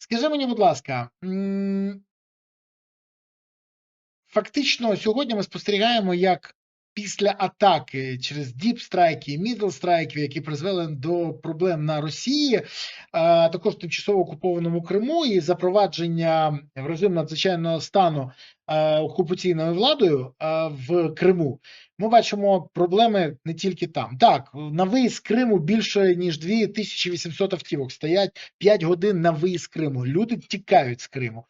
Скажи мені, будь ласка, фактично сьогодні ми спостерігаємо, як після атаки через діпстрайки і мідлстрайки, які призвели до проблем на Росії, також тимчасово окупованому Криму, і запровадження в режим надзвичайного стану окупаційною владою в Криму, ми бачимо проблеми не тільки там. Так, на виїзд з Криму більше ніж 2800 автівок стоять 5 годин на виїзд з Криму. Люди тікають з Криму.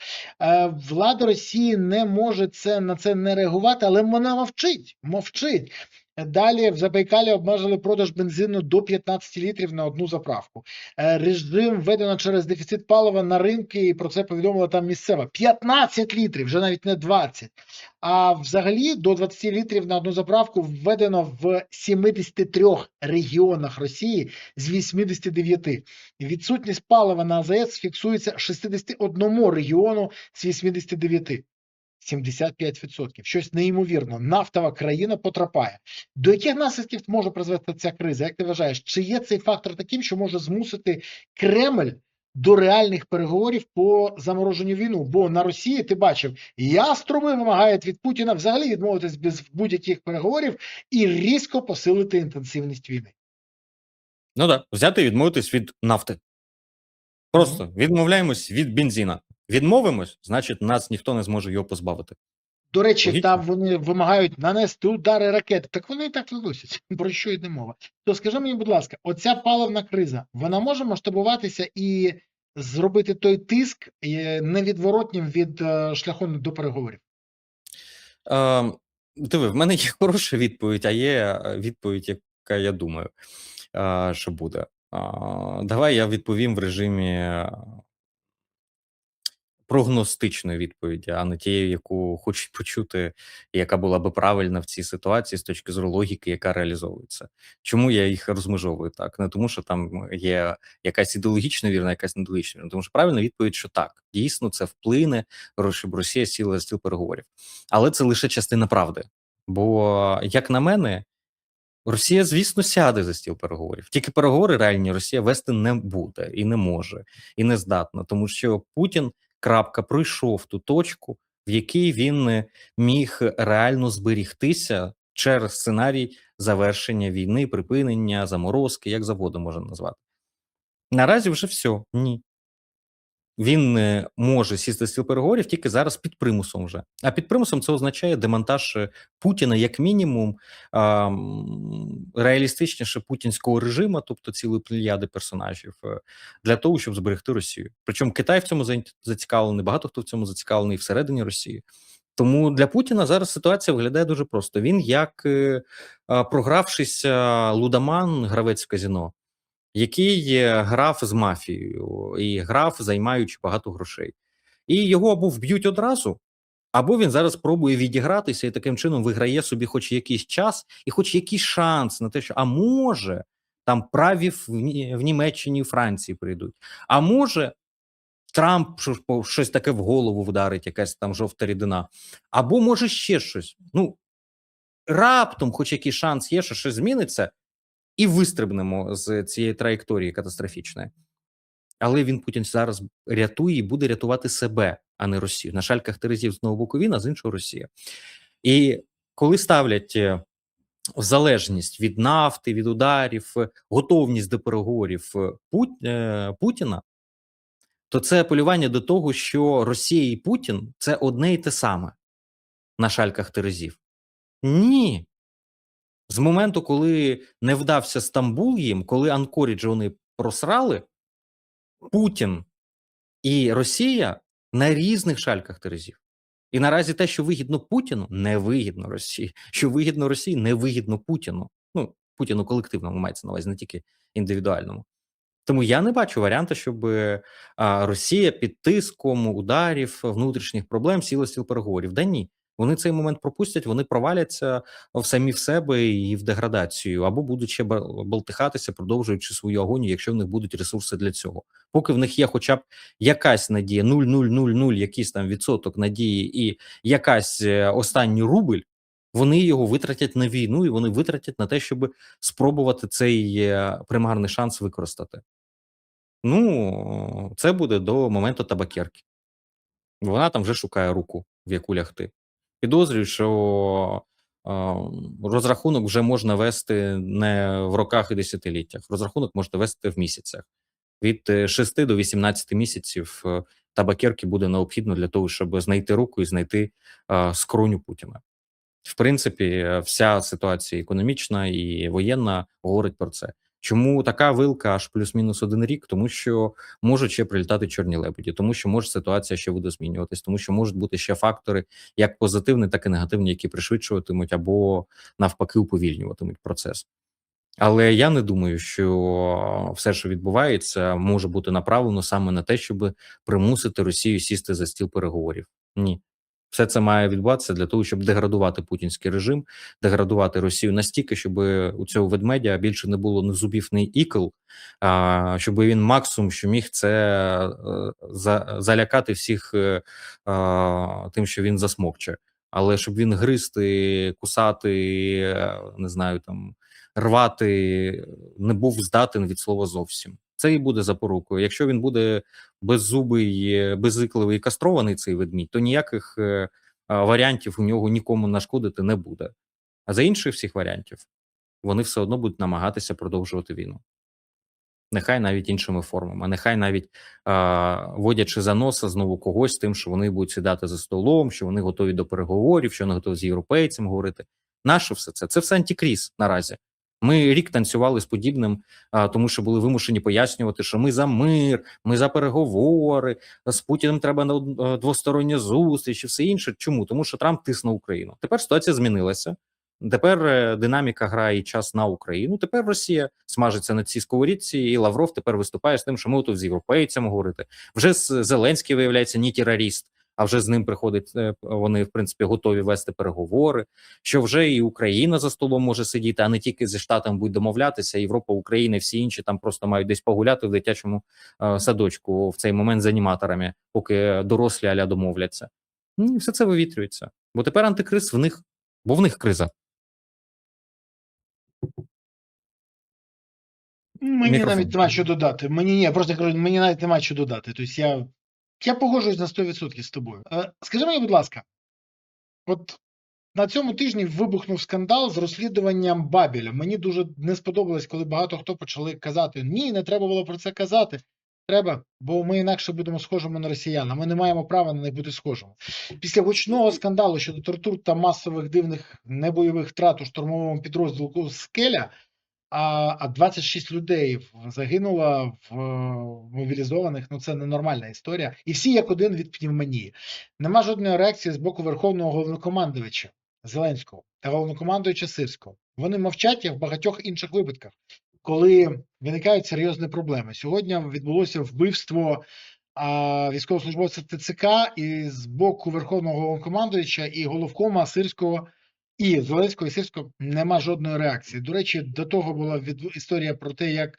Влада Росії не може на це не реагувати, але вона мовчить. Далі в Забайкалі обмежили продаж бензину до 15 літрів на одну заправку. Режим введено через дефіцит палива на ринки, і про це повідомила там місцева. 15 літрів, вже навіть не 20. А взагалі до 20 літрів на одну заправку введено в 73 регіонах Росії з 89. Відсутність палива на АЗС фіксується 61 регіону з 89. 75%. Щось неймовірно. Нафтова країна потрапає. До яких наслідків може призвести ця криза? Як ти вважаєш, чи є цей фактор таким, що може змусити Кремль до реальних переговорів по замороженню війну? Бо на Росії, ти бачив, яструби вимагають від Путіна взагалі відмовитись без будь-яких переговорів і різко посилити інтенсивність війни. Ну так, взяти і відмовитись від нафти. Просто відмовляємось від бензина. Відмовимось, значить, нас ніхто не зможе його позбавити. До речі, Логічно? там вони вимагають нанести удари ракети. Так вони і так виносять. Про що йде мова? То скажи мені, будь ласка, оця паливна криза, вона може масштабуватися і зробити той тиск невідворотнім від шляхом до переговорів? Диви, в мене є хороша відповідь, а є відповідь, яка я думаю, що буде. Давай я відповім в режимі прогностичної відповіді, а не тієї, яку хочуть почути, яка була би правильна в цій ситуації з точки зору логіки, яка реалізовується. Чому я їх розмежовую так? Не тому, що там є якась ідеологічно вірна, якась недологічно вірна, тому що правильна відповідь, що так, дійсно це вплине, щоб Росія сіла за стіл переговорів. Але це лише частина правди. Бо, як на мене, Росія, звісно, сяде за стіл переговорів. Тільки переговори реальні Росія вести не буде, і не може, і не здатна, тому що Путін, пройшов ту точку, в якій він міг реально зберігтися через сценарій завершення війни, припинення, заморозки, як завгодно можна назвати. Наразі вже все, ні. Він може сісти з стіл переговорів тільки зараз під примусом вже. А під примусом це означає демонтаж Путіна як мінімум, реалістичніше путінського режиму, тобто цілої плеяди персонажів, для того, щоб зберегти Росію. Причому Китай в цьому зацікавлений, багато хто в цьому зацікавлений всередині Росії. Тому для Путіна зараз ситуація виглядає дуже просто. Він як програвшийся лудоман, гравець в казино, який грав з мафією і грав, займаючи багато грошей. І його або вб'ють одразу, або він зараз пробує відігратися і таким чином виграє собі хоч якийсь час і хоч якийсь шанс на те, що, а може, там праві в Німеччині і Франції прийдуть, а може, Трамп щось таке в голову вдарить, якась там жовта рідина, або може ще щось. Ну, раптом хоч якийсь шанс є, що щось зміниться, і вистрибнемо з цієї траєкторії катастрофічної. Але він, Путін, зараз рятує і буде рятувати себе, а не Росію. На шальках терезів з одного боку він, а з іншого Росія. І коли ставлять в залежність від нафти, від ударів, готовність до переговорів Путіна, то це апелювання до того, що Росія і Путін – це одне і те саме на шальках терезів. Ні. З моменту, коли не вдався Стамбул їм, коли Анкорідж вони просрали, Путін і Росія на різних шальках терезів. І наразі те, що вигідно Путіну, не вигідно Росії. Що вигідно Росії, не вигідно Путіну. Ну, Путіну колективному мається на увазі, не тільки індивідуальному. Тому я не бачу варіанту, щоб Росія під тиском ударів, внутрішніх проблем сіла стіл переговорів. Да ні. Вони цей момент пропустять, вони проваляться в самі в себе і в деградацію, або будуть ще болтихатися, продовжуючи свою агонію, якщо в них будуть ресурси для цього. Поки в них є хоча б якась надія, 0,000 якийсь там відсоток надії і якась останній рубль, вони його витратять на війну і вони витратять на те, щоб спробувати цей примарний шанс використати. Ну, це буде до моменту табакерки. Вона там вже шукає руку, в яку лягти. Підозрюю, що розрахунок вже можна вести не в роках і десятиліттях. Розрахунок можна вести в місяцях. Від 6 до 18 місяців табакерки буде необхідно для того, щоб знайти руку і знайти скроню Путіна. В принципі, вся ситуація економічна і воєнна говорить про це. Чому така вилка аж плюс-мінус 1 рік? Тому що можуть ще прилітати чорні лебеді, тому що може ситуація ще буде змінюватись, тому що можуть бути ще фактори, як позитивні, так і негативні, які пришвидшуватимуть або навпаки уповільнюватимуть процес. Але я не думаю, що все, що відбувається, може бути направлено саме на те, щоб примусити Росію сісти за стіл переговорів. Ні. Все це має відбуватися для того, щоб деградувати путінський режим, деградувати Росію настільки, щоб у цього ведмедя більше не було ні зубів, ні ікл, щоб він максимум, що міг, це залякати всіх тим, що він засмокче. Але щоб він гризти, кусати, не знаю, там рвати не був здатен від слова зовсім. Це і буде запорукою. Якщо він буде беззубий, безикливий і кастрований цей ведмідь, то ніяких варіантів у нього нікому нашкодити не буде. А за інших всіх варіантів вони все одно будуть намагатися продовжувати війну. Нехай навіть іншими формами, нехай навіть водячи за носа знову когось тим, що вони будуть сідати за столом, що вони готові до переговорів, що вони готові з європейцем говорити. Нащо все це? Це все антикріз наразі. Ми рік танцювали з подібним, тому що були вимушені пояснювати, що ми за мир, ми за переговори, з Путіним треба на двостороння зустріч і все інше. Чому? Тому що Трамп тисне Україну. Тепер ситуація змінилася. Тепер динаміка грає час на Україну. Тепер Росія смажиться на цій сковорідці, і Лавров тепер виступає з тим, що ми тут з європейцями говорити. Вже Зеленський, виявляється, не терорист, а вже з ним приходить, вони, в принципі, готові вести переговори, що вже і Україна за столом може сидіти, а не тільки зі Штатами будуть домовлятися, Європа, Україна, всі інші там просто мають десь погуляти в дитячому садочку в цей момент з аніматорами, поки дорослі аля домовляться. Ні, все це вивітрюється. Бо тепер антикриз в них, бо в них криза. Мені Мікрофон. навіть нема що додати. Я просто кажу, мені навіть нема що додати. Тобто я погоджуюсь на 100% з тобою. Скажи мені, будь ласка, от на цьому тижні вибухнув скандал з розслідуванням Бабеля. Мені дуже не сподобалось, коли багато хто почали казати: ні, не треба було про це казати. Треба, бо ми інакше будемо схожими на росіян, а ми не маємо права на них бути схожими. Після гучного скандалу щодо тортур та масових дивних небойових втрат у штурмовому підрозділу «Скеля», а 26 людей загинуло в мобілізованих. Ну це ненормальна історія. І всі як один від пневмонії. Нема жодної реакції з боку Верховного Головнокомандувача Зеленського та головнокомандуюча Сирського. Вони мовчать як в багатьох інших випадках, коли виникають серйозні проблеми. Сьогодні відбулося вбивство військовослужбовця ТЦК, і з боку Верховного Головнокомандувача і головкома Сирського, і Зеленського, і Сирського нема жодної реакції. До речі, до того була історія про те, як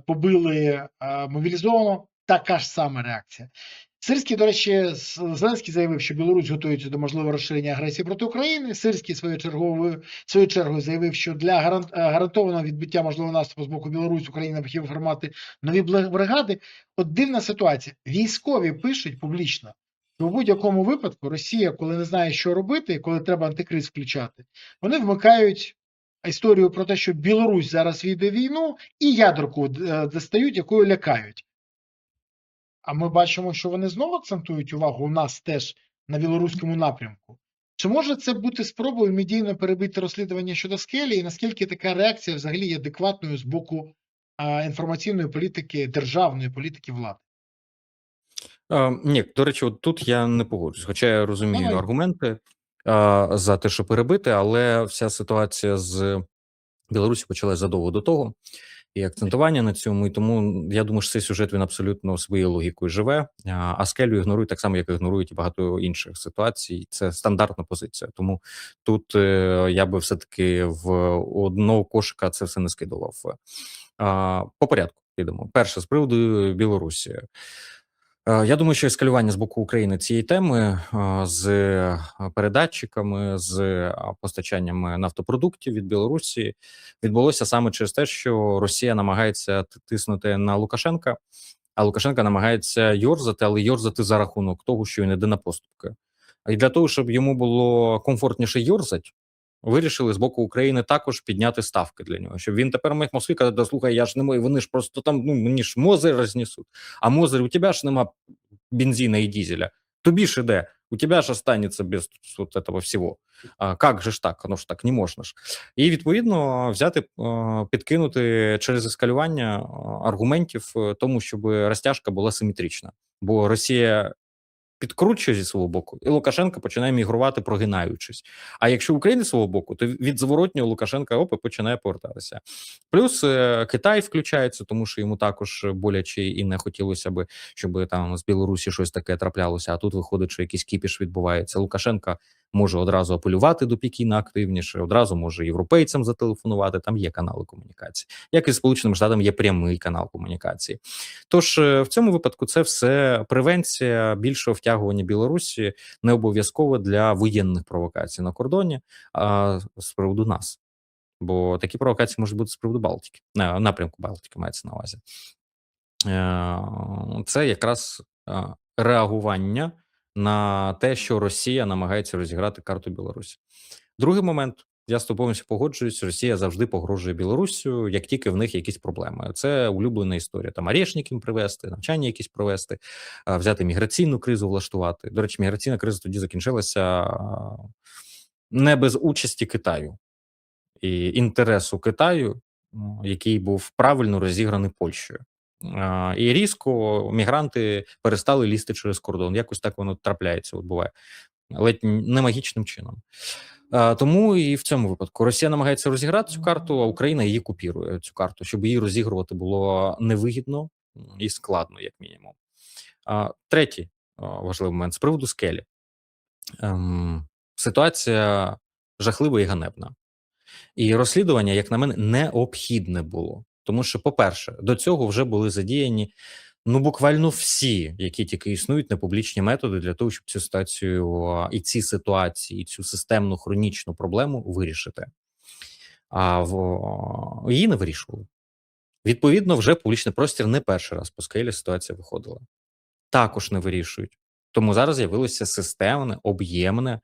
побили мобілізованого, така ж сама реакція. Сирський, до речі, Зеленський заявив, що Білорусь готується до можливого розширення агресії проти України. Сирський своєю чергою заявив, що для гарантованого відбиття можливого наступу з боку Білорусі Україна хотіла формувати нові бригади. От дивна ситуація. Військові пишуть публічно, що в будь-якому випадку Росія, коли не знає, що робити, коли треба антикриз включати, вони вмикають історію про те, що Білорусь зараз війде війну, і ядерку достають, якою лякають. А ми бачимо, що вони знову акцентують увагу у нас теж на білоруському напрямку. Чи може це бути спробою медійно перебити розслідування щодо «Скелі», і наскільки така реакція взагалі є адекватною з боку інформаційної політики, державної політики влади? Ні, до речі, от тут я не погоджуюсь, хоча я розумію Давай. аргументи за те, що перебити, але вся ситуація з Білорусі почалась задовго до того, і акцентування на цьому, і тому я думаю, що цей сюжет він абсолютно своєю логікою живе, а «Скелю» ігнорують так само, як ігнорують і багато інших ситуацій. Це стандартна позиція. Тому тут я би все-таки в одного кошика це все не скидував. По порядку підемо. Перше, з приводу Білорусі. Я думаю, що ескалювання з боку України цієї теми з передатчиками, з постачанням нафтопродуктів від Білорусі відбулося саме через те, що Росія намагається тиснути на Лукашенка, а Лукашенка намагається йорзати, але йорзати за рахунок того, що він іде на поступки. І для того, щоб йому було комфортніше йорзати, вирішили з боку України також підняти ставки для нього, щоб він тепер міг Москві казати: «Да слухай, я ж не маю, вони ж просто там, ну мені ж мозги рознесуть, а мозги у тебе ж нема бензина і дизеля, тобі ж іде, у тебе ж останеться без вот этого всього. Как же ж так? Воно ж так не можна ж». І відповідно взяти, підкинути через ескалювання аргументів тому, щоб розтяжка була симетрична. Бо Росія підкручує зі свого боку, і Лукашенко починає мігрувати, прогинаючись. А якщо Україна зі свого боку, то від зворотнього Лукашенка опа починає повертатися. Плюс Китай включається, тому що йому також боляче і не хотілося би, щоб там з Білорусі щось таке траплялося. А тут виходить, що якийсь кіпіш відбувається. Лукашенка може одразу апелювати до Пекіна активніше, одразу може європейцям зателефонувати. Там є канали комунікації. Як і з Сполученими Штатами є прямий канал комунікації. Тож в цьому випадку це все превенція більшого втягування Білорусі, не обов'язково для воєнних провокацій на кордоні, а з приводу нас. Бо такі провокації можуть бути з приводу Балтики, напрямку Балтики мається на увазі. Це якраз реагування на те, що Росія намагається розіграти карту Білорусі. Другий момент. Я з тобою повністю погоджуюсь, Росія завжди погрожує Білоруссю, як тільки в них якісь проблеми. Це улюблена історія. Там орешник їм привезти, навчання якісь провести, взяти міграційну кризу влаштувати. До речі, міграційна криза тоді закінчилася не без участі Китаю і інтересу Китаю, який був правильно розіграний Польщею. І різко мігранти перестали лізти через кордон. Якось так воно трапляється, от буває. Ледь не магічним чином. Тому і в цьому випадку Росія намагається розіграти цю карту, а Україна її купірує, цю карту, щоб її розігрувати було невигідно і складно, як мінімум. Третій важливий момент з приводу скелі. Ситуація жахлива і ганебна. І розслідування, як на мене, необхідне було. Тому що, по-перше, до цього вже були задіяні буквально всі, які тільки існують, непублічні методи для того, щоб цю ситуацію і ці ситуації, і цю системну хронічну проблему вирішити. Її не вирішували. Відповідно, вже публічний простір не перший раз по скелі ситуація виходила. Також не вирішують. Тому зараз з'явилося системне, об'ємне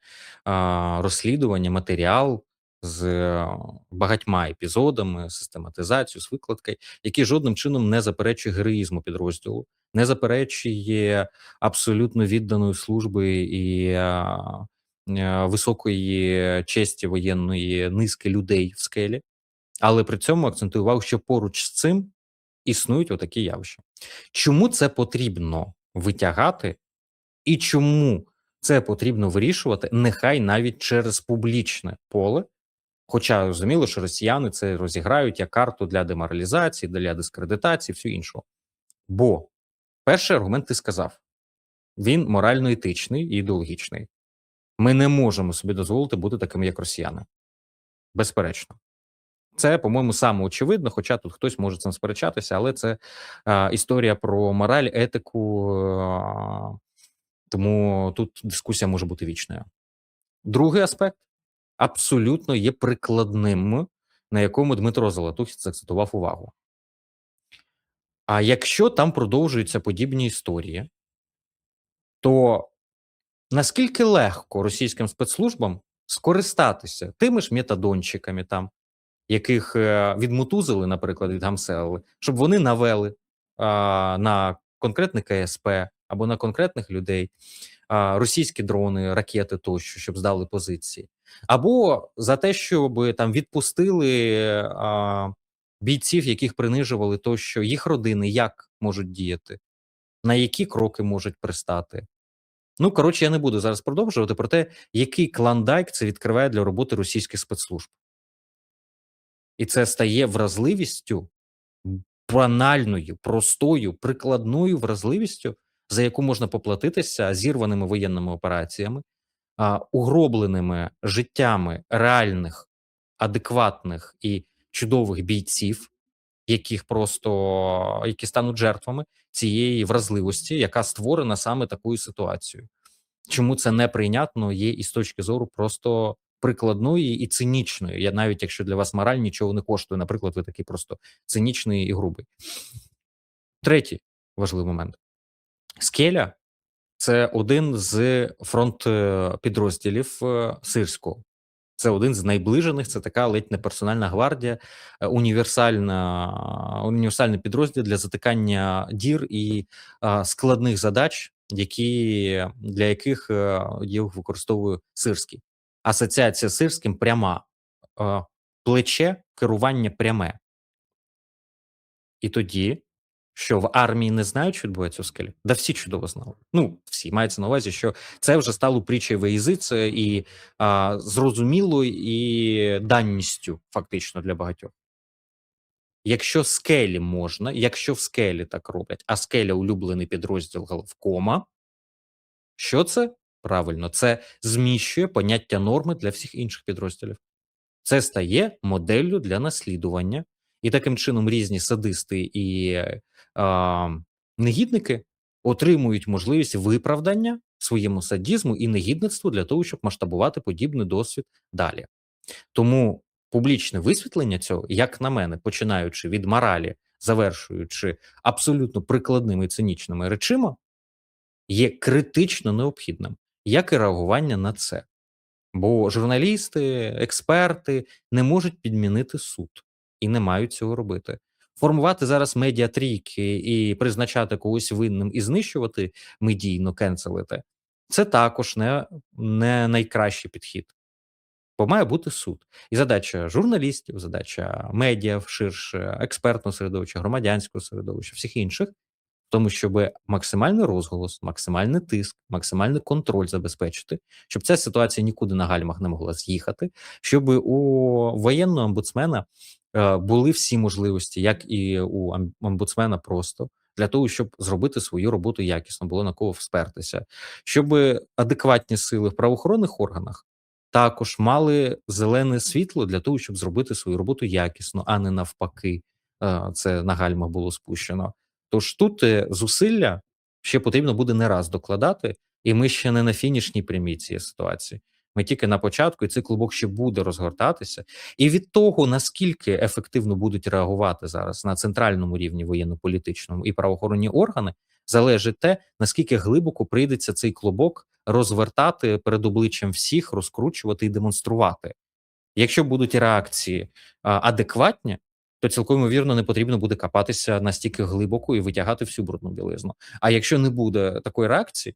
розслідування, матеріал з багатьма епізодами, систематизацією, з викладкою, які жодним чином не заперечує героїзму підрозділу, не заперечує абсолютно відданої служби і високої честі воєнної низки людей в скелі, але при цьому акцентує увагу, що поруч з цим існують отакі явища. Чому це потрібно витягати і чому це потрібно вирішувати, нехай навіть через публічне поле, хоча розуміло, що росіяни це розіграють як карту для деморалізації, для дискредитації, всього іншого. Бо перший аргумент ти сказав, він морально-етичний і ідеологічний. Ми не можемо собі дозволити бути такими, як росіяни. Безперечно. Це, по-моєму, саме очевидно, хоча тут хтось може цим сперечатися, але це історія про мораль, етику, тому тут дискусія може бути вічною. Другий аспект абсолютно є прикладним, на якому Дмитро Золотухін акцентував увагу. А якщо там продовжуються подібні історії, то наскільки легко російським спецслужбам скористатися тими ж метадончиками там, яких відмутузили, наприклад, відгамселили, щоб вони навели на конкретне КСП або на конкретних людей російські дрони, ракети тощо, щоб здали позиції. Або за те, щоб там відпустили бійців, яких принижували тощо, їх родини як можуть діяти, на які кроки можуть пристати. Коротше, я не буду зараз продовжувати про те, який клондайк це відкриває для роботи російських спецслужб. І це стає вразливістю, банальною, простою, прикладною вразливістю, за яку можна поплатитися зірваними воєнними операціями, угробленими життями реальних, адекватних і чудових бійців, які стануть жертвами цієї вразливості, яка створена саме такою ситуацією. Чому це неприйнятно є і з точки зору просто прикладної і цинічної. Я навіть якщо для вас мораль нічого не коштує, наприклад, ви такий просто цинічний і грубий. Третій важливий момент. Скеля це один з підрозділів Сирського. Це один з найближених, це така ледь не персональна гвардія, універсальний підрозділ для затикання дір і складних задач, для яких їх використовує Сирський. Асоціація з Сирським пряма, плече, керування пряме. І тоді, що в армії не знають, що відбувається у скелі? Да всі чудово знали. Ну, всі, мається на увазі, що це вже стало притчею во язиці і зрозумілою і данністю фактично для багатьох. Якщо скелі можна, якщо в скелі так роблять, а скеля улюблений підрозділ головкома, що це? Правильно, це зміщує поняття норми для всіх інших підрозділів. Це стає моделлю для наслідування, і таким чином різні садисти і негідники отримують можливість виправдання своєму садізму і негідництву для того, щоб масштабувати подібний досвід далі. Тому публічне висвітлення цього, як на мене, починаючи від моралі, завершуючи абсолютно прикладними і цинічними речима, є критично необхідним, як і реагування на це. Бо журналісти, експерти не можуть підмінити суд і не мають цього робити. Формувати зараз медіатрійки і призначати когось винним і знищувати медійно, кенселити – це також не найкращий підхід. Бо має бути суд. І задача журналістів, задача медіа ширше, експертного середовища, громадянського середовища, всіх інших – в тому, щоб максимальний розголос, максимальний тиск, максимальний контроль забезпечити, щоб ця ситуація нікуди на гальмах не могла з'їхати, щоб у воєнного омбудсмена були всі можливості, як і у омбудсмена просто, для того, щоб зробити свою роботу якісно, було на кого спертися, щоб адекватні сили в правоохоронних органах також мали зелене світло для того, щоб зробити свою роботу якісно, а не навпаки, це на гальмах було спущено. Тож тут зусилля ще потрібно буде не раз докладати, і ми ще не на фінішній прямій цієї ситуації. Ми тільки на початку, і цей клубок ще буде розгортатися. І від того, наскільки ефективно будуть реагувати зараз на центральному рівні воєнно-політичному і правоохоронні органи, залежить те, наскільки глибоко прийдеться цей клубок розвертати перед обличчям всіх, розкручувати і демонструвати. Якщо будуть реакції адекватні, то цілком ймовірно не потрібно буде копатися настільки глибоко і витягати всю брудну білизну. А якщо не буде такої реакції,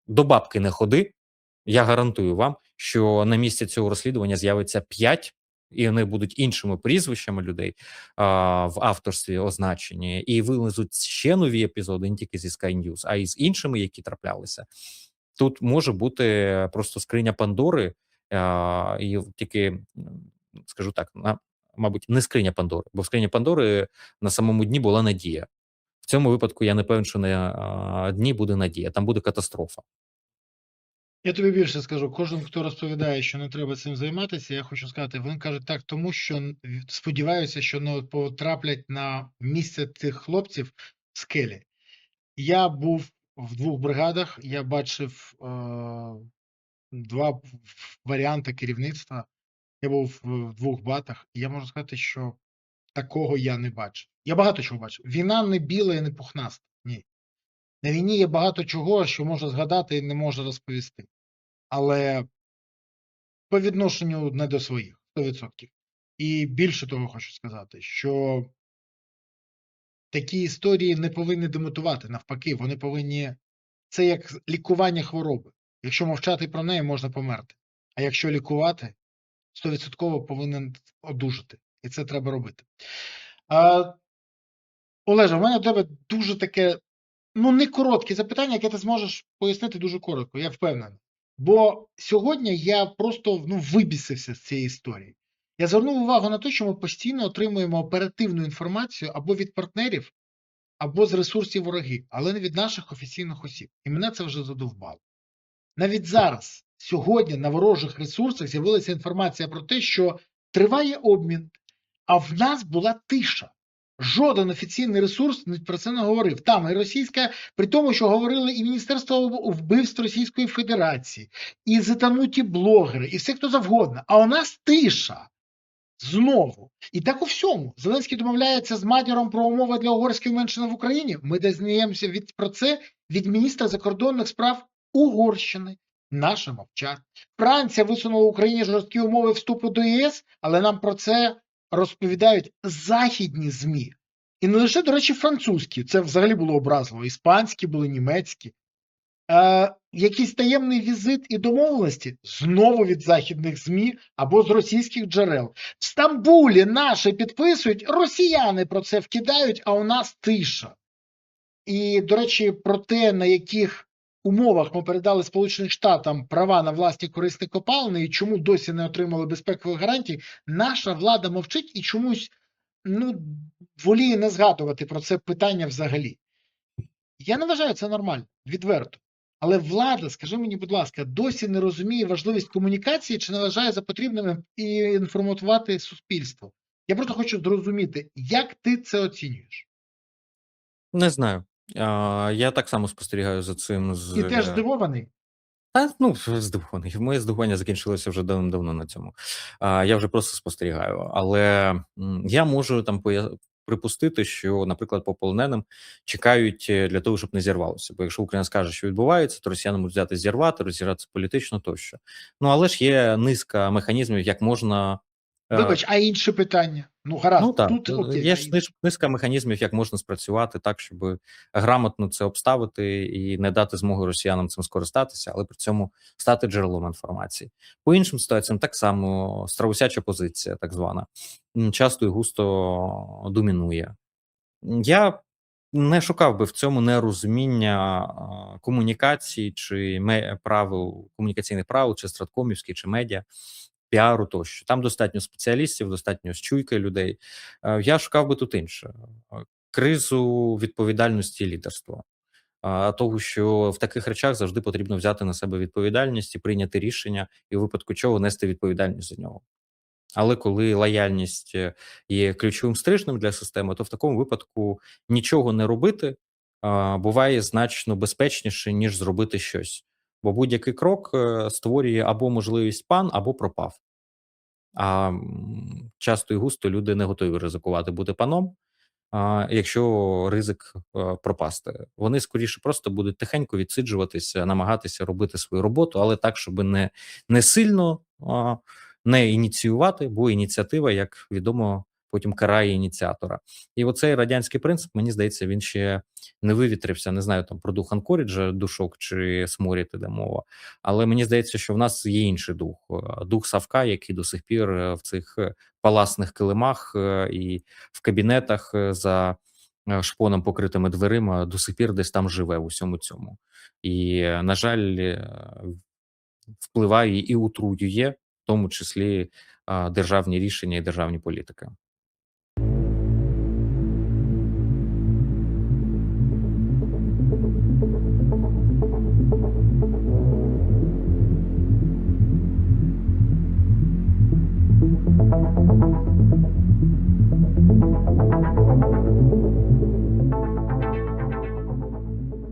до бабки не ходи, я гарантую вам, що на місці цього розслідування з'явиться 5, і вони будуть іншими прізвищами людей в авторстві означені, і вилезуть ще нові епізоди, не тільки зі Sky News, а й з іншими, які траплялися. Тут може бути просто скриня Пандори, і тільки, скажу так, мабуть, не скриня Пандори, бо в скрині Пандори на самому дні була надія. В цьому випадку я не певен, що на дні буде надія, там буде катастрофа. Я тобі більше скажу, кожен, хто розповідає, що не треба цим займатися, я хочу сказати, вони кажуть так, тому що сподіваюся, що не потраплять на місце цих хлопців в скелі. Я був в 2 бригадах, я бачив 2 варіанти керівництва, я був в 2 батах, і я можу сказати, що такого я не бачив. Я багато чого бачив. Війна не біла і не пухнаста, ні. На війні є багато чого, що можна згадати і не можна розповісти. Але по відношенню не до своїх, 100%. І більше того хочу сказати, що такі історії не повинні демотивувати, навпаки, вони повинні... Це як лікування хвороби. Якщо мовчати про неї, можна померти. А якщо лікувати, 100% повинен одужати. І це треба робити. Олеже, в мене до тебе дуже таке, не коротке запитання, яке ти зможеш пояснити дуже коротко, я впевнений. Бо сьогодні я просто вибісився з цієї історії. Я звернув увагу на те, що ми постійно отримуємо оперативну інформацію або від партнерів, або з ресурсів ворогів, але не від наших офіційних осіб. І мене це вже задовбало. Навіть зараз, сьогодні на ворожих ресурсах з'явилася інформація про те, що триває обмін, а в нас була тиша. Жоден офіційний ресурс про це не говорив. Там і російська, при тому, що говорили і Міністерство вбивств Російської Федерації, і затонуті блогери, і все хто завгодно. А у нас тиша. Знову. І так у всьому. Зеленський домовляється з Мадяром про умови для угорської меншини в Україні. Ми дізнаємося про це від міністра закордонних справ Угорщини. Наше мовчать. Франція висунула Україні жорсткі умови вступу до ЄС, але нам про це розповідають західні ЗМІ. І не лише, до речі, французькі. Це взагалі було образливо. Іспанські були, німецькі. Якийсь таємний візит і домовленості знову від західних ЗМІ або з російських джерел. В Стамбулі наші підписують, росіяни про це вкидають, а у нас тиша. І, до речі, про те, на яких умовах ми передали Сполученим Штатам права на власні корисні копалини і чому досі не отримали безпекових гарантій, наша влада мовчить і чомусь воліє не згадувати про це питання взагалі. Я не вважаю це нормально, відверто. Але влада, скажи мені, будь ласка, досі не розуміє важливість комунікації чи не вважає за потрібним і інформувати суспільство? Я просто хочу зрозуміти, як ти це оцінюєш? Не знаю. Я так само спостерігаю за цим І теж здивований? здивований. Моє здивування закінчилося вже давно на цьому. Я вже просто спостерігаю. Але я можу там припустити, що, наприклад, по полоненим чекають для того, щоб не зірвалося. Бо якщо Україна скаже, що відбувається, то росіяни можуть взяти зірвати, розірватися політично тощо. Але ж є низка механізмів, як можна. Вибач, а інші питання? Гаразд, Так, тут окей. є ж низка механізмів, як можна спрацювати так, щоб грамотно це обставити і не дати змоги росіянам цим скористатися, але при цьому стати джерелом інформації. По іншим ситуаціям так само страусяча позиція, так звана, часто і густо домінує. Я не шукав би в цьому нерозуміння комунікації чи правил, комунікаційних правил, чи страткомівських, чи медіа, піару тощо. Там достатньо спеціалістів, достатньо чуйки людей. Я шукав би тут інше: кризу відповідальності і лідерства. Того, що в таких речах завжди потрібно взяти на себе відповідальність і прийняти рішення, і у випадку чого нести відповідальність за нього. Але коли лояльність є ключовим стрижнем для системи, то в такому випадку нічого не робити буває значно безпечніше, ніж зробити щось. Бо будь-який крок створює або можливість пан, або пропав. А часто і густо люди не готові ризикувати бути паном, якщо ризик пропасти. Вони скоріше просто будуть тихенько відсиджуватися, намагатися робити свою роботу, але так, щоб не сильно не ініціювати, бо ініціатива, як відомо, потім карає ініціатора. І оцей радянський принцип, мені здається, він ще не вивітрився. Не знаю там про дух Анкоріджа, душок чи Сморід іде мова. Але мені здається, що в нас є інший дух. Дух Савка, який до сих пір в цих паласних килимах і в кабінетах за шпоном покритими дверима до сих пір десь там живе в усьому цьому. І, на жаль, впливає і утруює, в тому числі державні рішення і державні політики. Thank you.